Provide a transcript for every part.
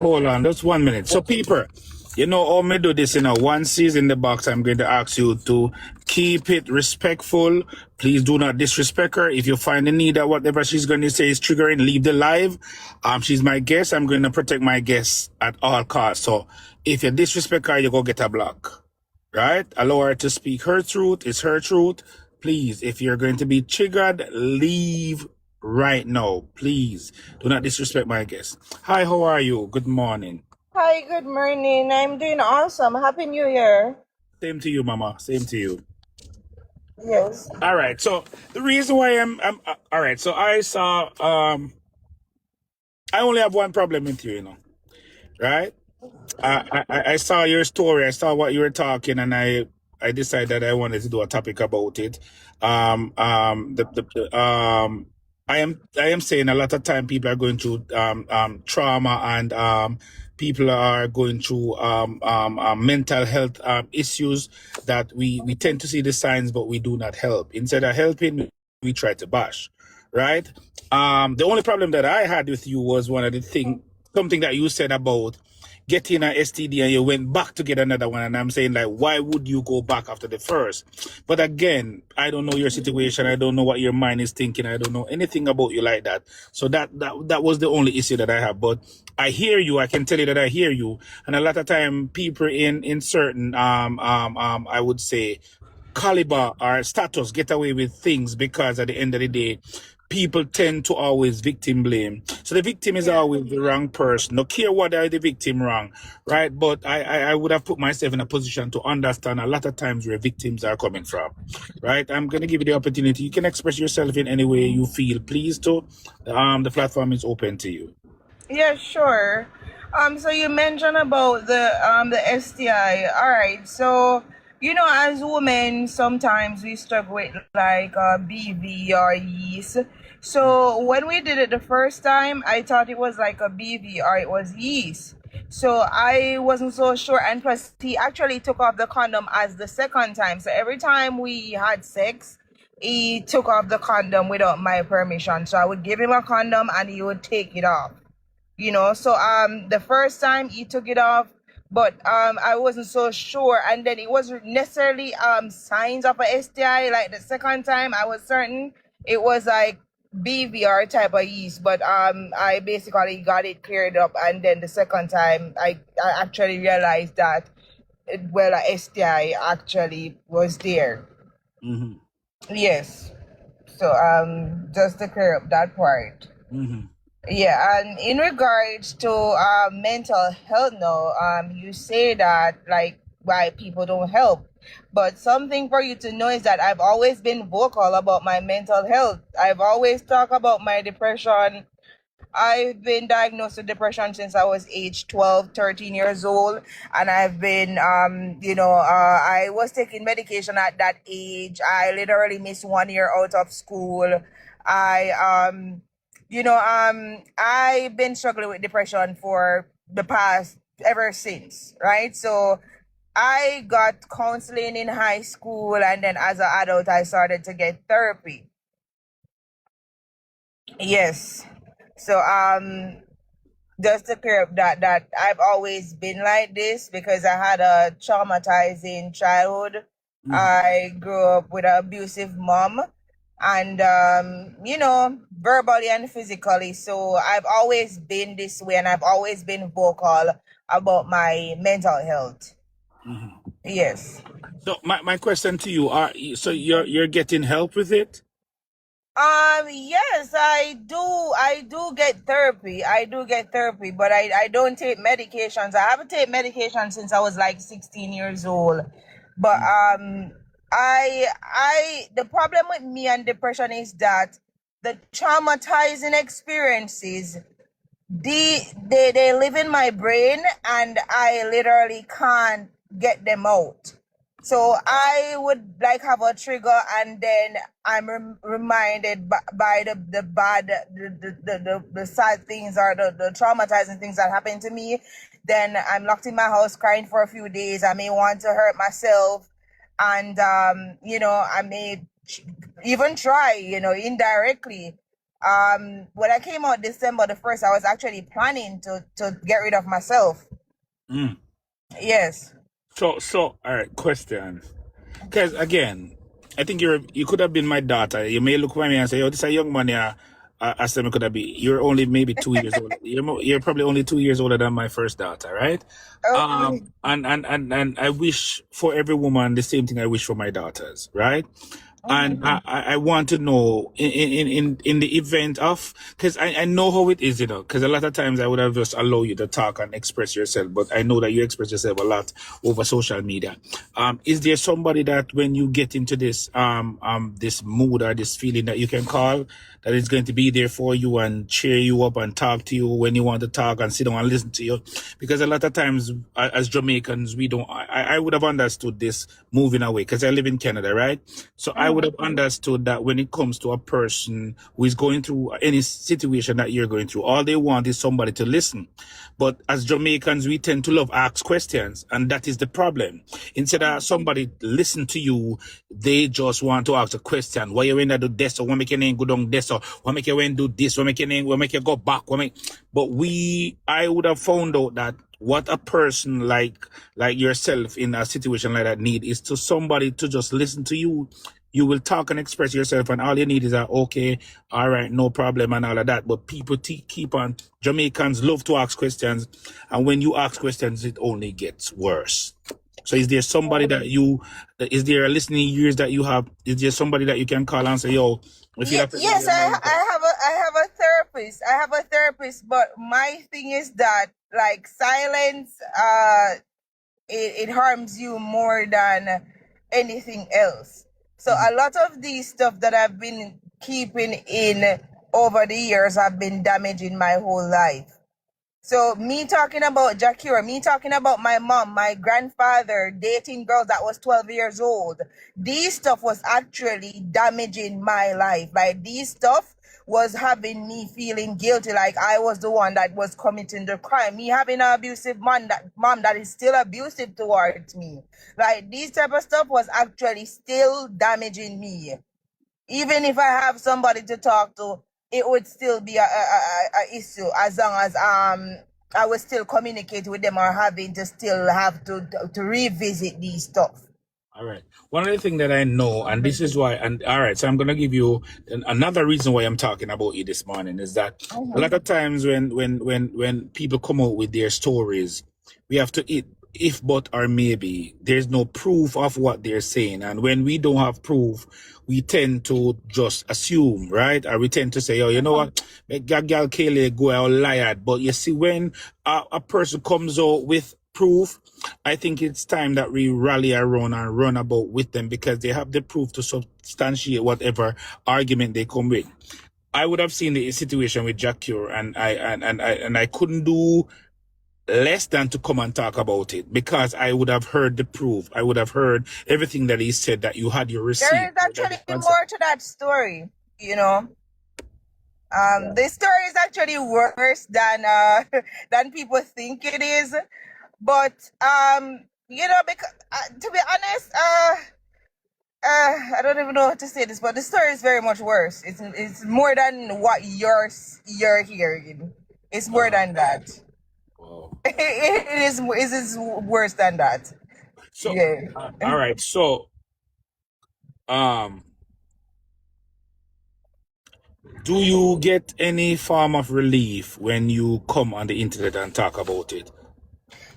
Hold on, just 1 minute. So, people, you know how me do this, once he's in the box, I'm going to ask you to keep it respectful. Please do not disrespect her. If you find the need that whatever she's going to say is triggering, leave the live. She's my guest. I'm going to protect my guests at all costs. So, if you disrespect her, you go get a block. Right? Allow her to speak her truth. It's her truth. Please, if you're going to be triggered, leave right now. Please do not disrespect my guest. Hi, how are you? Good morning. Hi, good morning. I'm doing awesome. Happy New Year. Same to you, Mama. Same to you. Yes. All right. So the reason why I'm all right. So I saw I only have one problem with you, right? I saw your story. I saw what you were talking, and I decided that I wanted to do a topic about it. I am saying a lot of time people are going through trauma, and people are going through mental health issues that we tend to see the signs, but we do not help. Instead of helping, we try to bash, right? The only problem that I had with you was something that you said about getting an STD and you went back to get another one. And I'm saying, like, why would you go back after the first? But again, I don't know your situation. I don't know what your mind is thinking. I don't know anything about you like that. So that was the only issue that I have. But I hear you. I can tell you that I hear you. And a lot of time people in certain I would say caliber or status get away with things because at the end of the day, people tend to always victim blame. So the victim is always the wrong person. No care what are the victim wrong, right? But I would have put myself in a position to understand a lot of times where victims are coming from, right? I'm going to give you the opportunity. You can express yourself in any way you feel pleased to. The platform is open to you. Yeah, sure. So you mentioned about the STI. All right. So as women, sometimes we struggle with like BV or yeast. So when we did it the first time, I thought it was like a BV or it was yeast. So I wasn't so sure. And plus, he actually took off the condom as the second time. So every time we had sex, he took off the condom without my permission. So I would give him a condom and he would take it off. So the first time he took it off, but I wasn't so sure, and then it wasn't necessarily signs of a STI. Like the second time I was certain it was like BVR type of yeast, but I basically got it cleared up, and then the second time I actually realized that a STI actually was there. Mm-hmm. Yes. So just to clear up that part. Mm-hmm. Yeah, and in regards to mental health now, you say that like why people don't help. But something for you to know is that I've always been vocal about my mental health. I've always talked about my depression. I've been diagnosed with depression since I was age 12, 13 years old. And I've been, I was taking medication at that age. I literally missed 1 year out of school. I, I've been struggling with depression for the past ever since, right? So I got counseling in high school, and then as an adult, I started to get therapy. Yes. So just to clear up that I've always been like this because I had a traumatizing childhood. Mm-hmm. I grew up with an abusive mom, and verbally and physically. So I've always been this way, and I've always been vocal about my mental health. Mm-hmm. Yes. So my question to you are: so you're getting help with it? Yes, I do get therapy. I do get therapy, but I don't take medications. I haven't taken medication since I was like 16 years old. But the problem with me and depression is that the traumatizing experiences they live in my brain, and I literally can't get them out. So I would like have a trigger, and then I'm reminded by the bad, the sad things or the traumatizing things that happened to me. Then I'm locked in my house crying for a few days. I may want to hurt myself, and I may even try, indirectly When I came out December the 1st, I was actually planning to get rid of myself. Mm. Yes. So, all right, question. Because again, I think you could have been my daughter. You may look at me and say, "Oh, this is a young man here." I said, "Me could have been." You're only maybe 2 years old. You're probably only 2 years older than my first daughter, right? Okay. And I wish for every woman the same thing I wish for my daughters, right? And Mm-hmm. I want to know in the event of, because I know how it is, because a lot of times I would have just allow you to talk and express yourself, but I know that you express yourself a lot over social media. Is there somebody that when you get into this mood or this feeling that you can call, that is going to be there for you and cheer you up and talk to you when you want to talk and sit down and listen to you? Because a lot of times as Jamaicans, we don't, I would have understood this moving away because I live in Canada, right? So I would have understood that when it comes to a person who is going through any situation that you're going through, all they want is somebody to listen. But as Jamaicans, we tend to love ask questions, and that is the problem. Instead of somebody listen to you, they just want to ask a question. Why you when do this, or why make your name go down this, or why make you when do this, why make your name, why make you go back, But I would have found out that what a person like yourself in a situation like that need is to somebody to just listen to you. You will talk and express yourself, and all you need is a okay, all right, no problem, and all of that. But people keep on. Jamaicans love to ask questions, and when you ask questions, it only gets worse. So, is there somebody is there a listening ears that you have? Is there somebody that you can call and say, "Yo, if you Yes, I have a therapist. I have a therapist, but my thing is that like silence, it harms you more than anything else. So a lot of these stuff that I've been keeping in over the years have been damaging my whole life. So me talking about Jakira, me talking about my mom, my grandfather dating girls that was 12 years old. These stuff was actually damaging my life. Like these stuff was having me feeling guilty, like I was the one that was committing the crime. Me having an abusive mom that is still abusive towards me. Like these type of stuff was actually still damaging me. Even if I have somebody to talk to, it would still be a issue as long as I would still communicate with them or having to still have to revisit these stuff. All right. One of the things that I know, and this is why, and all right, so I'm gonna give you another reason why I'm talking about you this morning is that a lot of times when people come out with their stories, we have to if but or maybe. There's no proof of what they're saying, and when we don't have proof, we tend to just assume, right? Or we tend to say, "Oh, you know what? Make gal Kyhighlah go out liar." But you see, when a person comes out with proof, I think it's time that we rally around and run about with them because they have the proof to substantiate whatever argument they come with. I would have seen the situation with Jack Cure, and I couldn't do less than to come and talk about it because I would have heard the proof. I would have heard everything that he said, that you had your receipt. There is actually more to that story, you know. This story is actually worse than than people think it is. But because to be honest, I don't even know how to say this, but the story is very much worse. It's more than what you're hearing. It's more than that. Wow. It is worse than that. So, Yeah. all right. So, do you get any form of relief when you come on the internet and talk about it?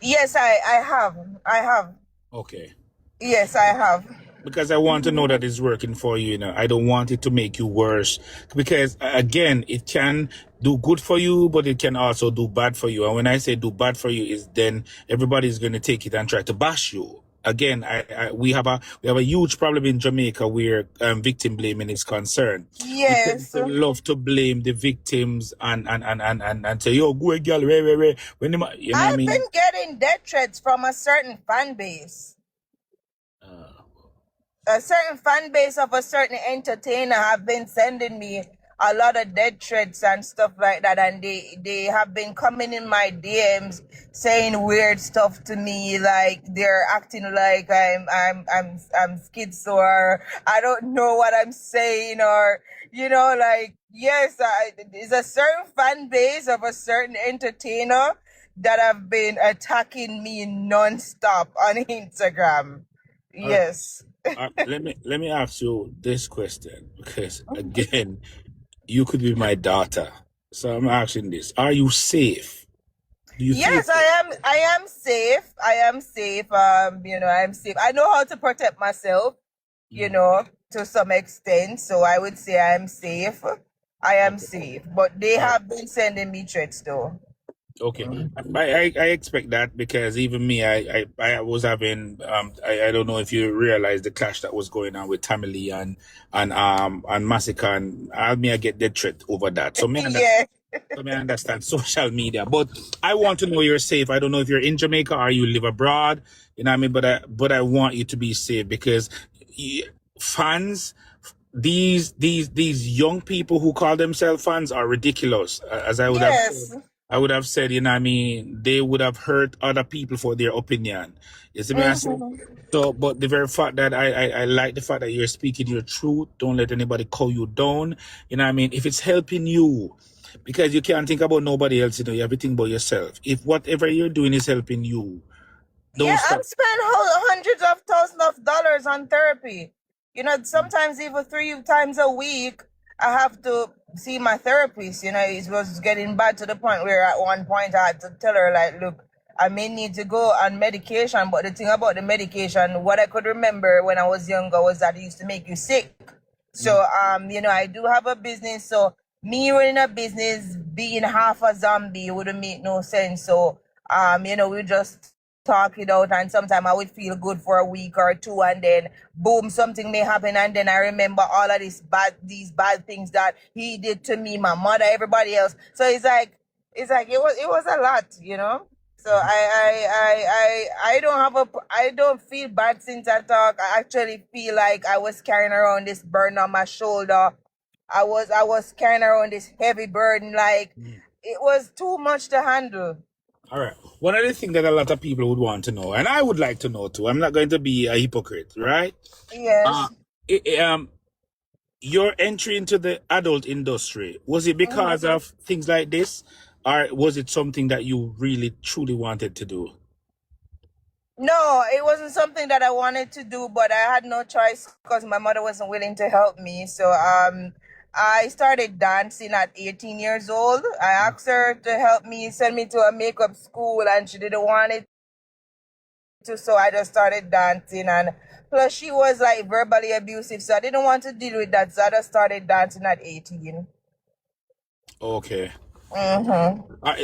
Yes, I have. I have. Okay. Yes, I have. Because I want to know that it's working for you. I don't want it to make you worse. Because again, it can do good for you, but it can also do bad for you. And when I say do bad for you, is then everybody's going to take it and try to bash you. Again, we have a huge problem in Jamaica where victim blaming is concerned. Yes. We love to blame the victims and say, "Yo, go girl, where." When you know what I I've mean? been getting death threats from a certain fan base. A certain fan base of a certain entertainer have been sending me a lot of death threats and stuff like that, and they have been coming in my DMs saying weird stuff to me, like they're acting like I'm schizo, or I don't know what I'm saying, or like, yes, it's a certain fan base of a certain entertainer that have been attacking me non-stop on Instagram. All right. Yes. Let me ask you this question, because again, you could be my daughter. So I'm asking this. Are you safe? Do you feel Yes, I safe? am. I am safe. I am safe. I'm safe. I know how to protect myself, Mm. to some extent. So I would say I am safe. I am Okay. safe. But they All right. have been sending me threats though. Okay. I expect that, because even me, I was having I don't know if you realize the clash that was going on with Tamale and Massacre, and I get dead threat over that. Yeah. So me understand social media, but I want to know you're safe. I don't know if you're in Jamaica or you live abroad. You know what I mean? But I want you to be safe, because y- fans, these young people who call themselves fans are ridiculous. As Yes. I would have said, you know what I mean, they would have hurt other people for their opinion. You see me I say? Hmm. So, but the very fact that I like the fact that you're speaking your truth, don't let anybody call you down. You know what I mean? If it's helping you, because you can't think about nobody else, you have to think about yourself. If whatever you're doing is helping you, Yeah, don't I'm stop. spending hundreds of thousands of dollars on therapy. Sometimes even 3 times a week, I have to see my therapist. It was getting bad to the point where at one point I had to tell her, like, look, I may need to go on medication. But the thing about the medication, what I could remember when I was younger was that it used to make you sick. So, I do have a business. So me running a business, being half a zombie wouldn't make no sense. So, we just talk it out, and sometimes I would feel good for a week or two, and then boom, something may happen, and then I remember all of these bad things that he did to me, my mother, everybody else. So it's like it was a lot. So I don't feel bad since I talk. I actually feel like I was carrying around this burden on my shoulder. I was carrying around this heavy burden, like Mhm. it was too much to handle. All right. One of the things that a lot of people would want to know, and I would like to know too, I'm not going to be a hypocrite, right? Uh, Yes. i- um, your entry into the adult industry, was it because Mhm. of things like this, or was it something that you really truly wanted to do? No, it wasn't something that I wanted to do, but I had no choice because my mother wasn't willing to help me. So I started dancing at 18 years old. I asked her to help me, send me to a makeup school, and she didn't want it to, so I just started dancing. And plus, she was like verbally abusive, so I didn't want to deal with that. So I just started dancing at 18. Okay. Mm-hmm. Uh,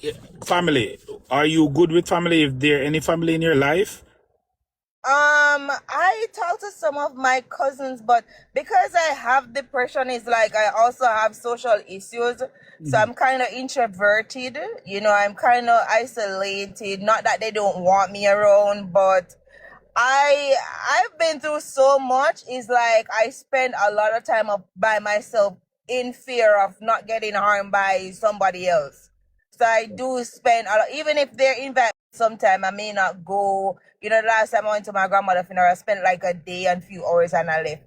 eh, family, are you good with family? If there any family in your life? I talk to some of my cousins, but because I have depression, it's like I also have social issues. So Mhm. I'm kind of introverted, I'm kind of isolated. Not that they don't want me around, but I've been through so much. It's like I spend a lot of time up by myself in fear of not getting harmed by somebody else. So I do spend a lot, even if they're invite me sometime, I may not go. The last time I went to my grandmother's funeral, I spent like a day and few hours and I left.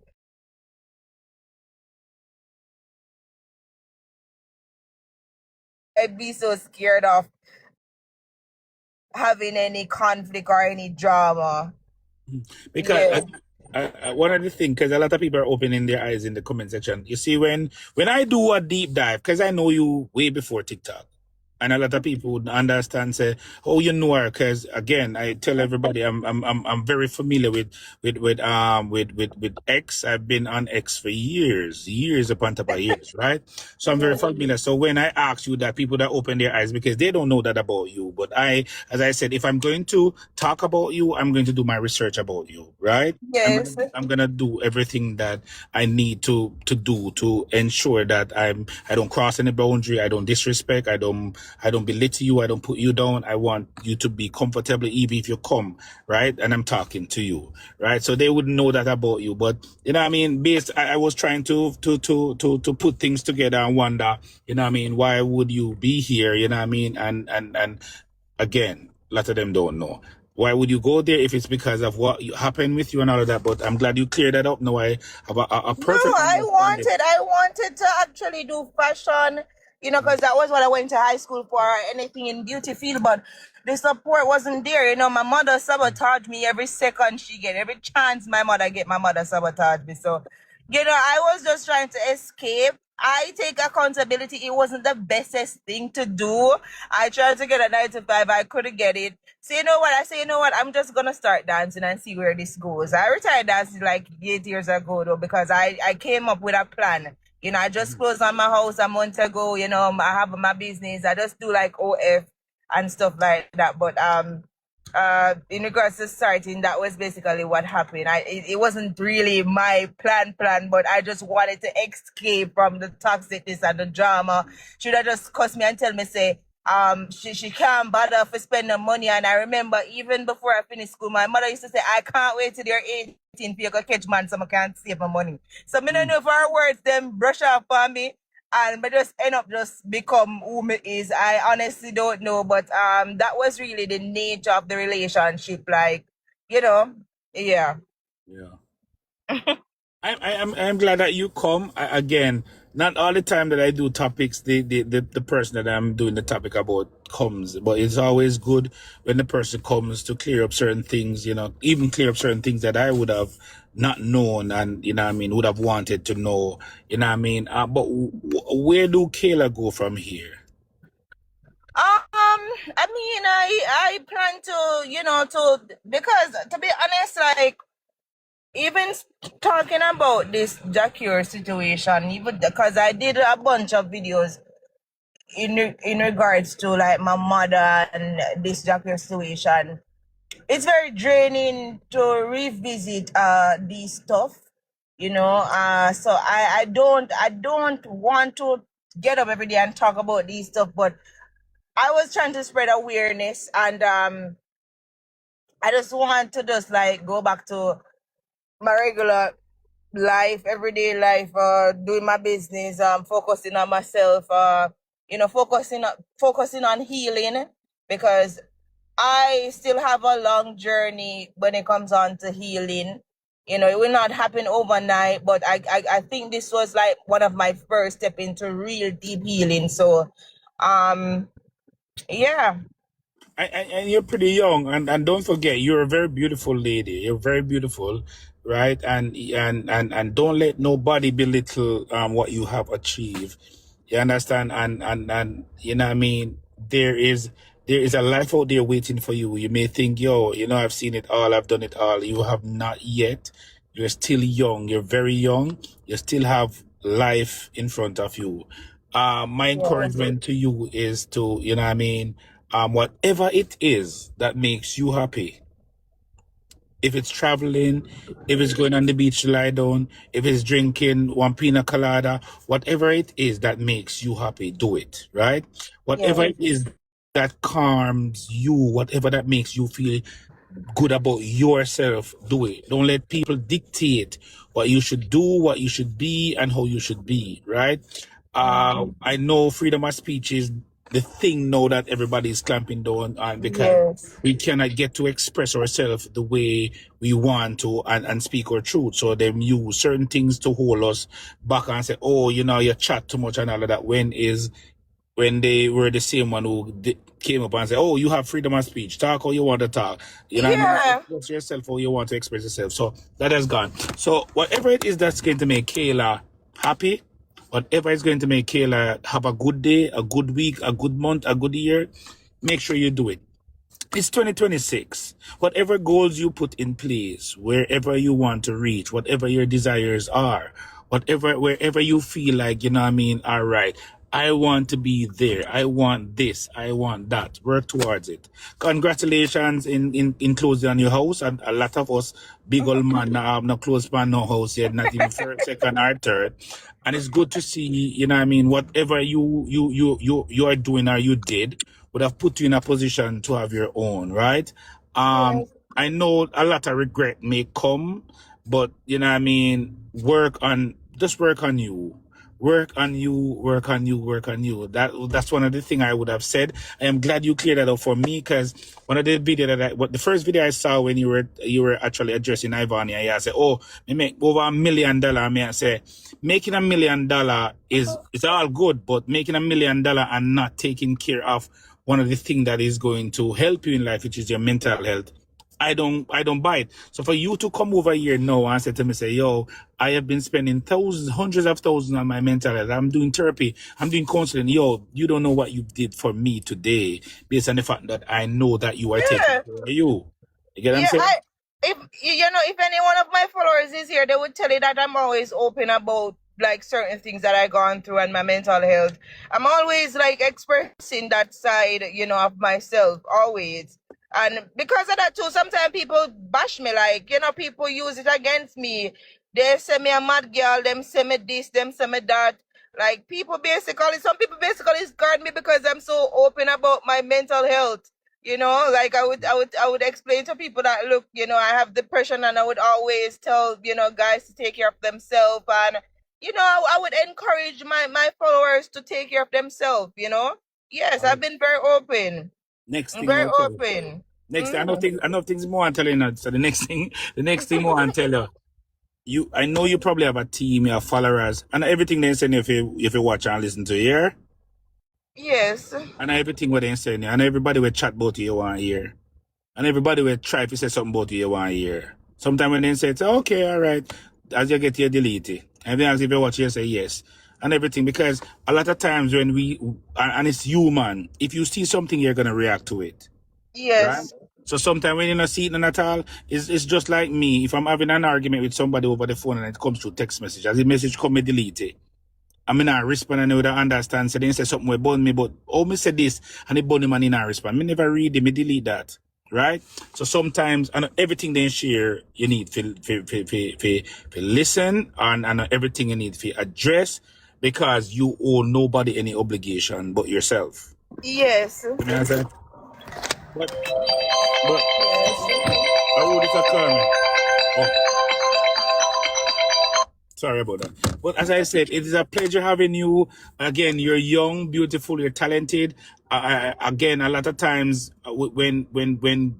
I'd be so scared of having any conflict or any drama. Because Yeah. one of the things, because a lot of people are opening their eyes in the comment section. You see, when I do a deep dive, because I know you way before TikTok, and a lot of people would understand, say, "Oh, you know her." Because again, I tell everybody, I'm very familiar with X. I've been on X for years upon top of years, right? So I'm very familiar. So when I ask you that, people that open their eyes, because they don't know that about you, but as I said, if I'm going to talk about you, I'm going to do my research about you, right? Yes. I'm gonna do everything that I need to do to ensure that I don't cross any boundary, I don't disrespect, I don't I don't belittle you. I don't put you down. I want you to be comfortable even if you come, right? And I'm talking to you, right? So they wouldn't know that about you. But, you know what I mean? I was trying to put things together and wonder, you know what I mean? Why would you be here? You know what I mean? And again, a lot of them don't know. Why would you go there if it's because of what happened with you and all of that? But I'm glad you cleared that up. Now I have a No, perfect understanding. I wanted to actually do fashion, because that was what I went to high school for, anything in beauty field, but the support wasn't there. My mother sabotaged me every second she get, every chance my mother sabotaged me. So, I was just trying to escape. I take accountability. It wasn't the bestest thing to do. I tried to get a 9 to 5. I couldn't get it. So you know what? I say, I'm just gonna start dancing and see where this goes. I retired dancing like 8 years ago though, because I came up with a plan. I just closed on my house a month ago. I have my business. I just do like OF and stuff like that. But in regards to starting, that was basically what happened. It wasn't really my plan, but I just wanted to escape from the toxicness and the drama. Should have just cuss me and tell me say she can't bother for spending money. And I remember even before I finished school, my mother used to say, I can't wait till you're 18 for you to catch man so I can't save my money. So me don't know if her words them brush off on me and me just end up just become who me is. I honestly don't know. But that was really the nature of the relationship. Like, yeah. Yeah. I'm glad that you come. Again, not all the time that I do topics, the person that I'm doing the topic about comes, but it's always good when the person comes to clear up certain things, even clear up certain things that I would have not known and, you know what I mean, would have wanted to know, you know what I mean? But where do Kyhighlah go from here? I mean, I plan because to be honest, like, even talking about this Jacure situation, even because I did a bunch of videos in regards to like my mother and this Jacure situation, it's very draining to revisit this stuff, so I don't want to get up every day and talk about these stuff, but I was trying to spread awareness, and I just want to just like go back to my regular life, everyday life, doing my business, focusing on myself, focusing on healing, because I still have a long journey when it comes on to healing. It will not happen overnight, but I think this was like one of my first step into real deep healing. So, yeah. And you're pretty young, and don't forget, you're a very beautiful lady. You're very beautiful, right? And don't let nobody belittle what you have achieved. You understand? And you know what I mean? There is a life out there waiting for you. You may think, yo, I've seen it all, I've done it all. You have not yet. You're still young. You're very young. You still have life in front of you. My encouragement to you is to, you know what I mean, whatever it is that makes you happy, if it's traveling, if it's going on the beach to lie down, if it's drinking one pina colada, whatever it is that makes you happy, do it, right? Whatever it is that calms you, whatever that makes you feel good about yourself, do it. Don't let people dictate what you should do, what you should be, and how you should be, right? I know freedom of speech is the thing now that everybody's clamping down on, because we cannot get to express ourselves the way we want to and speak our truth. So they use certain things to hold us back and say, oh, you chat too much and all of that, when they were the same one who came up and said, oh, you have freedom of speech. Talk how you want to talk. You know what I mean? Express yourself how you want to express yourself. So that has gone. So whatever it is that's going to make Kyhighlah happy, whatever is going to make Kyhighlah have a good day, a good week, a good month, a good year, make sure you do it. It's 2026. Whatever goals you put in place, wherever you want to reach, whatever your desires are, wherever you feel like, all right, I want to be there. I want this. I want that. Work towards it. Congratulations in closing on your house. And a lot of us big old man now have no close man no house yet, not even first, second or third. And it's good to see, you know what I mean, whatever you are doing or you did would have put you in a position to have your own, right? Yes. I know a lot of regret may come, but you know what I mean, just work on you. Work on you, work on you, work on you. That's one of the things I would have said. I am glad you cleared that up for me, because one of the video the first video I saw when you were actually addressing Ivania, I said, "Oh, me make over $1 million." I say, making $1 million is all good, but making $1 million and not taking care of one of the things that is going to help you in life, which is your mental health, I don't buy it. So for you to come over here now and say to me, say, yo, I have been spending thousands, hundreds of thousands on my mental health. I'm doing therapy. I'm doing counseling. Yo, you don't know what you did for me today, based on the fact that I know that you are taking Yeah. care of you. You get what I'm Yeah, saying? if if any one of my followers is here, they would tell you that I'm always open about like certain things that I gone through and my mental health. I'm always like expressing that side, of myself, always. And because of that too, sometimes people bash me, like, people use it against me. They say me a mad girl, them say me this, them say me that. Like some people basically scared me because I'm so open about my mental health. Like I would explain to people that, look, I have depression, and I would always tell, guys to take care of themselves. And I would encourage my followers to take care of themselves. Yes, I've been very open. Next I'm thing very I'll tell you. open. Next thing, Mm. I know things more I'm telling you now. So the next thing more I'm telling you, I know you probably have a team, you have followers, and everything they send you, if you watch and listen to you, hear? Yes. And everything what they send you, and everybody will chat about you want to hear. And everybody will try to say something about you want to hear. Sometimes when they say, okay, all right, as you get here, delete it. And then as if you watch, you say yes. And everything, because a lot of times when and it's human, if you see something, you're going to react to it. Right? Yes. So sometimes when you're not seeing it at all, it's just like me. If I'm having an argument with somebody over the phone and it comes through text message, as the message come, me delete it. I mean, I respond and they would understand. So they say something will burn me, but me say this and they burn him and he not respond. Me never read it, me delete that. Right? So sometimes, and everything they share, you need to listen, and everything you need to address, because you owe nobody any obligation but yourself. Yes. You know what I'm saying? But Yes. I wrote it a call me. Oh, sorry about that. But as I said, it is a pleasure having you. Again, you're young, beautiful, you're talented. Again, a lot of times when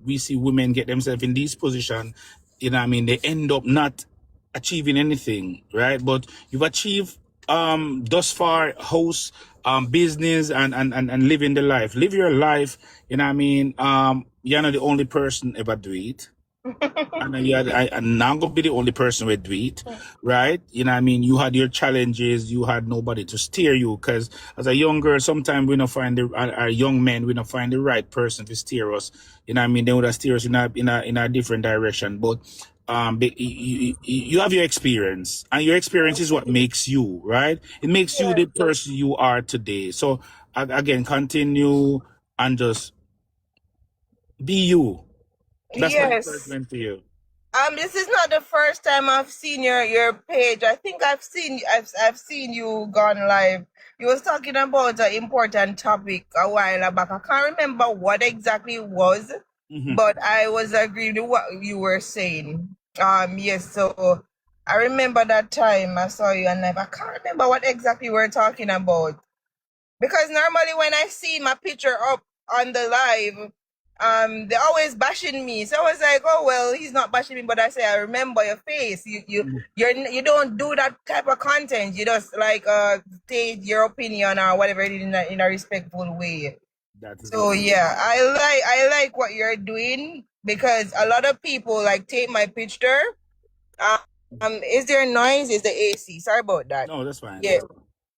we see women get themselves in this position, you know what I mean, they end up not achieving anything, right? But you've achieved thus far house, business, and living the life. Live your life, you know what I mean? You're not the only person ever do it. And I'm not gonna be the only person with do it, right? You know what I mean? You had your challenges, you had nobody to steer you, because as a young girl, sometimes we don't find our young men, we don't find the right person to steer us. You know what I mean? They would have steer us in a different direction. But you have your experience, and your experience is what makes you, right? It makes you the person you are today. So again, continue and just be you. That's my Yes. encouragement to you. This is not the first time I've seen your page. I think I've seen you gone live. You was talking about an important topic a while back. I can't remember what exactly it was, Mm-hmm. but I was agreeing with what you were saying. Yes, so I remember that time I saw you on live. I can't remember what exactly we were talking about. Because normally when I see my picture up on the live, they're always bashing me. So I was like, oh well, he's not bashing me, but I say I remember your face. You don't do that type of content. You just like state your opinion or whatever it is in a respectful way. That is So what. yeah, I like what you're doing, because a lot of people like take my picture. Is there noise? Is the AC? Sorry about that. No, that's fine. Yeah.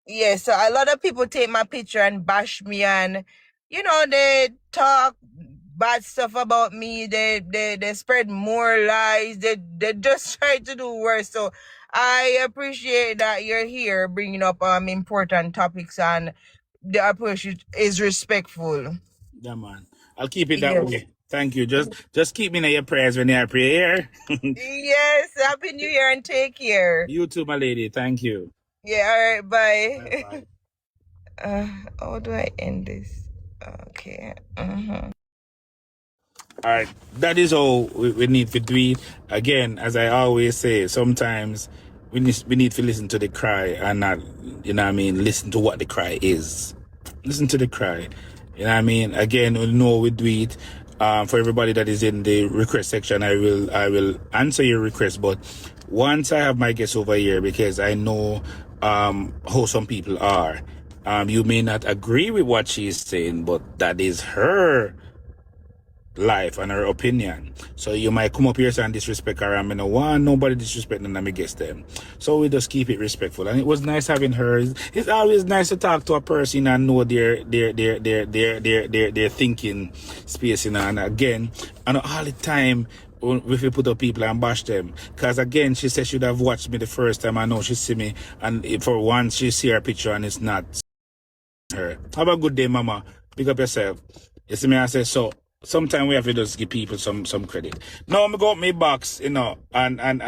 Yeah, so a lot of people take my picture and bash me, and they talk bad stuff about me. They spread more lies. They just try to do worse. So I appreciate that you're here bringing up important topics, and the approach is respectful. Yeah, man. I'll keep it that Yes. way. Thank you. Just keep me in your prayers when you pray here. Yes. Happy New Year and take care. You too, my lady. Thank you. Yeah. All right. Bye. Bye-bye. How do I end this? Okay. All right, that is all we need to do it. Again, as I always say, sometimes we need to listen to the cry and not, you know what I mean, listen to what the cry is. Listen to the cry. You know what I mean? Again, we know we do it. For everybody that is in the request section, I will answer your request. But once I have my guests over here, because I know how some people are. You may not agree with what she's saying, but that is her life and her opinion. So you might come up here and disrespect her, and I don't want nobody disrespect none of my guests them. So we just keep it respectful. And it was nice having her. It's always nice to talk to a person and know their thinking space, you know. And again, and all the time if we put up people and bash them, because again, she said she'd have watched me the first time. I know she see me, and for once she see her picture and it's not her. Have a good day, mama. Pick up yourself. You see me, I say so. Sometimes we have to just give people some credit. Now I'm going to go up my box, you know, and